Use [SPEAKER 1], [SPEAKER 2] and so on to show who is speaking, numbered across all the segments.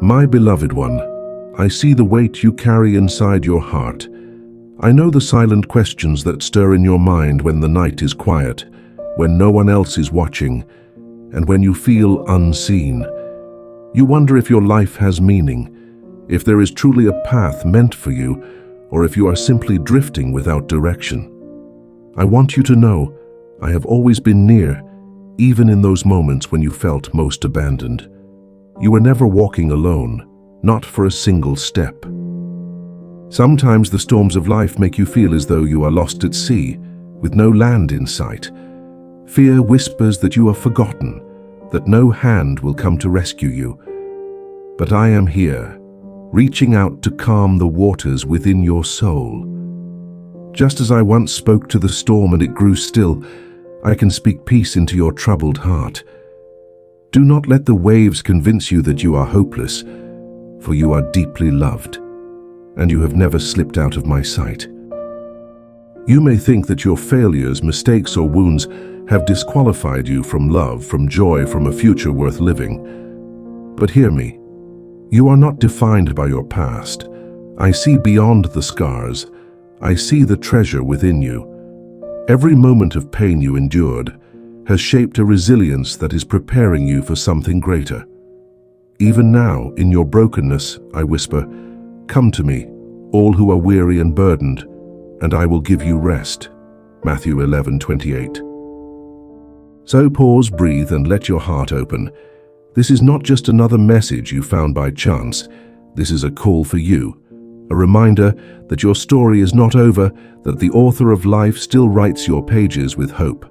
[SPEAKER 1] My beloved one, I see the weight you carry inside your heart. I know the silent questions that stir in your mind when the night is quiet, when no one else is watching, and when you feel unseen. You wonder if your life has meaning, if there is truly a path meant for you, or if you are simply drifting without direction. I want you to know I have always been near, even in those moments when you felt most abandoned. You were never walking alone, not for a single step. Sometimes the storms of life make you feel as though you are lost at sea, with no land in sight. Fear whispers that you are forgotten, that no hand will come to rescue you. But I am here, reaching out to calm the waters within your soul. Just as I once spoke to the storm and it grew still, I can speak peace into your troubled heart. Do not let the waves convince you that you are hopeless, for you are deeply loved, and you have never slipped out of my sight. You may think that your failures, mistakes, or wounds have disqualified you from love, from joy, from a future worth living. But hear me. You are not defined by your past. I see beyond the scars. I see the treasure within you. Every moment of pain you endured has shaped a resilience that is preparing you for something greater. Even now, in your brokenness, I whisper, "Come to me, all who are weary and burdened, and I will give you rest." Matthew 11:28. So pause, breathe, and let your heart open. This is not just another message you found by chance. This is a call for you, a reminder that your story is not over, that the author of life still writes your pages with hope.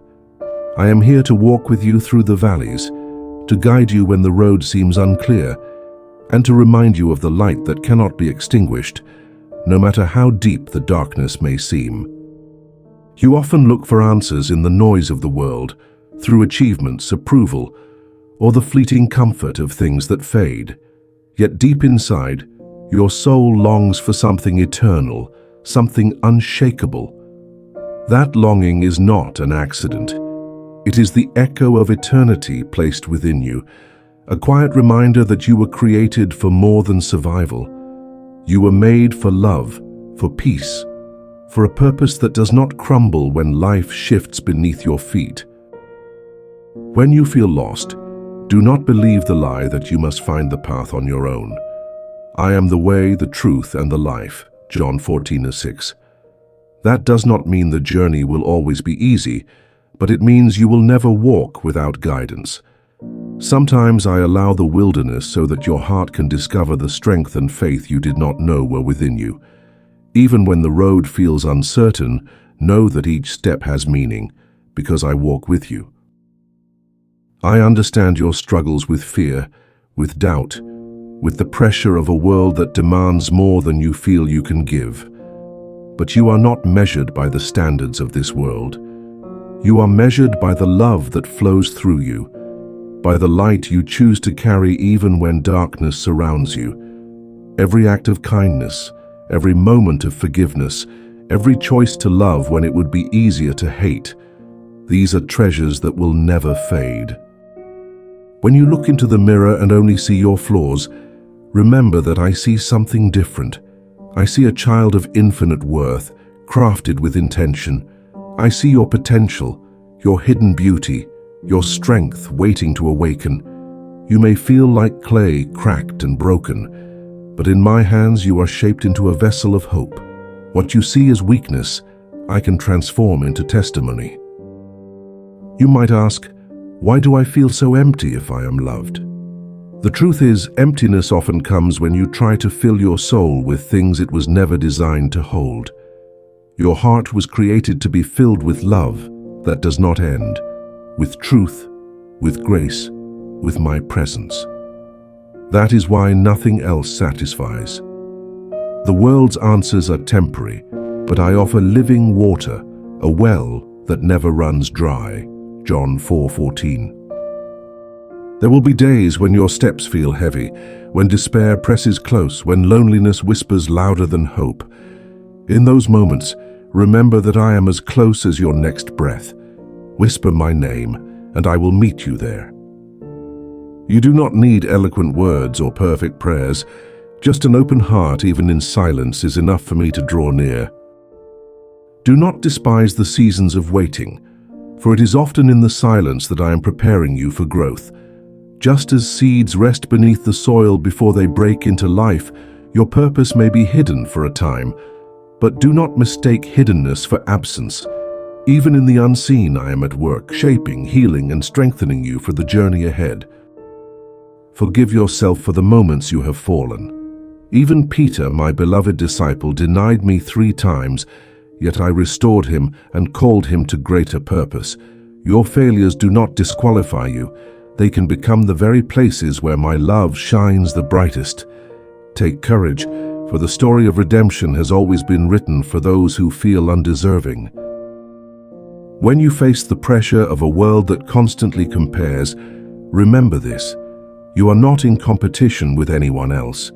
[SPEAKER 1] I am here to walk with you through the valleys, to guide you when the road seems unclear, and to remind you of the light that cannot be extinguished, no matter how deep the darkness may seem. You often look for answers in the noise of the world, through achievements, approval, or the fleeting comfort of things that fade. Yet deep inside, your soul longs for something eternal, something unshakable. That longing is not an accident. It is the echo of eternity placed within you, a quiet reminder that you were created for more than survival. You were made for love, for peace, for a purpose that does not crumble when life shifts beneath your feet. When you feel lost, do not believe the lie that you must find the path on your own. I am the way, the truth, and the life, John 14:6. That does not mean the journey will always be easy, but it means you will never walk without guidance. Sometimes I allow the wilderness so that your heart can discover the strength and faith you did not know were within you. Even when the road feels uncertain, know that each step has meaning, because I walk with you. I understand your struggles with fear, with doubt, with the pressure of a world that demands more than you feel you can give. But you are not measured by the standards of this world. You are measured by the love that flows through you, by the light you choose to carry even when darkness surrounds you. Every act of kindness, every moment of forgiveness, every choice to love when it would be easier to hate, these are treasures that will never fade. When you look into the mirror and only see your flaws, remember that I see something different. I see a child of infinite worth, crafted with intention. I see your potential, your hidden beauty, your strength waiting to awaken. You may feel like clay, cracked and broken, but in my hands you are shaped into a vessel of hope. What you see as weakness, I can transform into testimony. You might ask, why do I feel so empty if I am loved? The truth is, emptiness often comes when you try to fill your soul with things it was never designed to hold. Your heart was created to be filled with love that does not end, with truth, with grace, with my presence. That is why nothing else satisfies. The world's answers are temporary, but I offer living water, a well that never runs dry. John 4:14. There will be days when your steps feel heavy, when despair presses close, when loneliness whispers louder than hope. In those moments, remember that I am as close as your next breath. Whisper my name, and I will meet you there. You do not need eloquent words or perfect prayers. Just an open heart, even in silence, is enough for me to draw near. Do not despise the seasons of waiting, for it is often in the silence that I am preparing you for growth. Just as seeds rest beneath the soil before they break into life, your purpose may be hidden for a time, but do not mistake hiddenness for absence. Even in the unseen, I am at work, shaping, healing, and strengthening you for the journey ahead. Forgive yourself for the moments you have fallen. Even Peter, my beloved disciple, denied me 3 times, yet I restored him and called him to greater purpose. Your failures do not disqualify you. They can become the very places where my love shines the brightest. Take courage, for the story of redemption has always been written for those who feel undeserving. When you face the pressure of a world that constantly compares, remember this: you are not in competition with anyone else.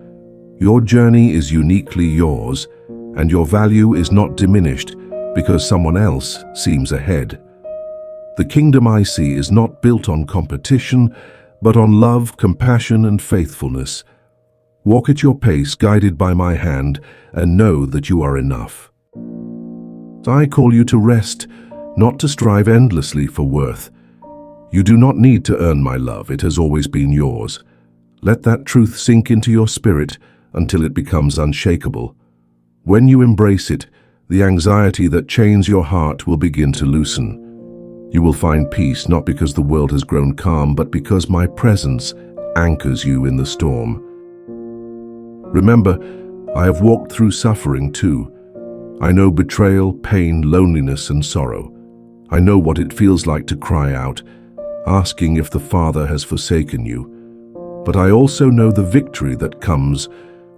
[SPEAKER 1] Your journey is uniquely yours, and your value is not diminished because someone else seems ahead. The kingdom I see is not built on competition, but on love, compassion, and faithfulness. Walk at your pace, guided by my hand, and know that you are enough. I call you to rest, not to strive endlessly for worth. You do not need to earn my love, it has always been yours. Let that truth sink into your spirit until it becomes unshakable. When you embrace it, the anxiety that chains your heart will begin to loosen. You will find peace not because the world has grown calm, but because my presence anchors you in the storm. Remember, I have walked through suffering too. I know betrayal, pain, loneliness, and sorrow. I know what it feels like to cry out, asking if the Father has forsaken you. But I also know the victory that comes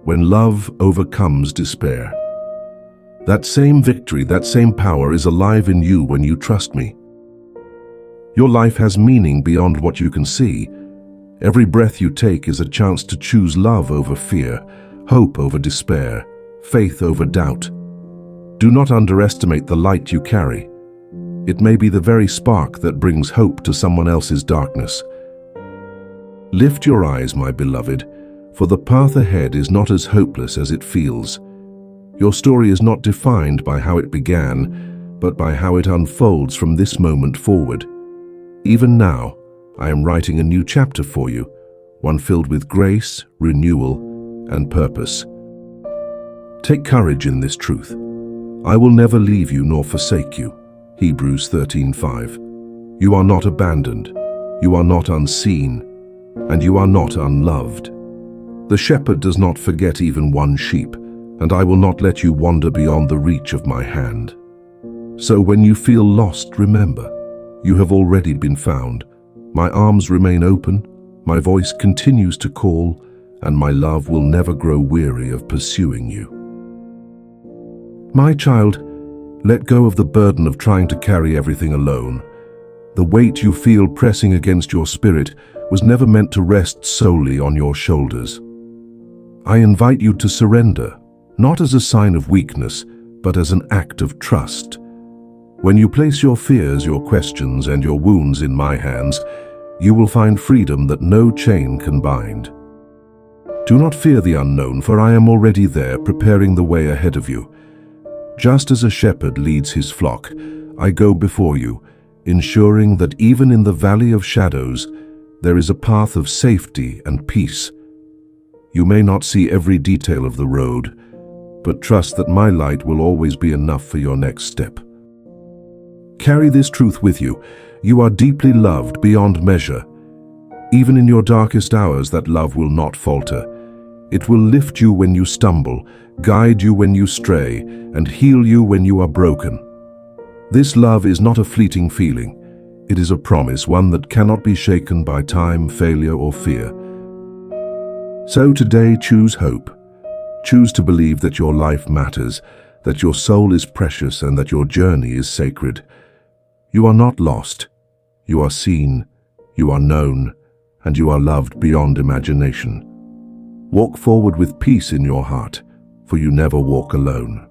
[SPEAKER 1] when love overcomes despair. That same victory, that same power is alive in you when you trust me. Your life has meaning beyond what you can see. Every breath you take is a chance to choose love over fear, hope over despair, faith over doubt. Do not underestimate the light you carry. It may be the very spark that brings hope to someone else's darkness. Lift your eyes, my beloved, for the path ahead is not as hopeless as it feels. Your story is not defined by how it began, but by how it unfolds from this moment forward. Even now, I am writing a new chapter for you, one filled with grace, renewal, and purpose. Take courage in this truth. I will never leave you nor forsake you. Hebrews 13:5. You are not abandoned, you are not unseen, and you are not unloved. The shepherd does not forget even one sheep, and I will not let you wander beyond the reach of my hand. So when you feel lost, remember, you have already been found. My arms remain open, my voice continues to call, and my love will never grow weary of pursuing you. My child, let go of the burden of trying to carry everything alone. The weight you feel pressing against your spirit was never meant to rest solely on your shoulders. I invite you to surrender, not as a sign of weakness, but as an act of trust. When you place your fears, your questions, and your wounds in my hands, you will find freedom that no chain can bind. Do not fear the unknown, for I am already there, preparing the way ahead of you. Just as a shepherd leads his flock, I go before you, ensuring that even in the valley of shadows, there is a path of safety and peace. You may not see every detail of the road, but trust that my light will always be enough for your next step. Carry this truth with you. You are deeply loved beyond measure. Even in your darkest hours, that love will not falter. It will lift you when you stumble, guide you when you stray, and heal you when you are broken. This love is not a fleeting feeling. It is a promise, one that cannot be shaken by time, failure, or fear. So today, choose hope. Choose to believe that your life matters, that your soul is precious, and that your journey is sacred. You are not lost. You are seen, you are known, and you are loved beyond imagination. Walk forward with peace in your heart, for you never walk alone.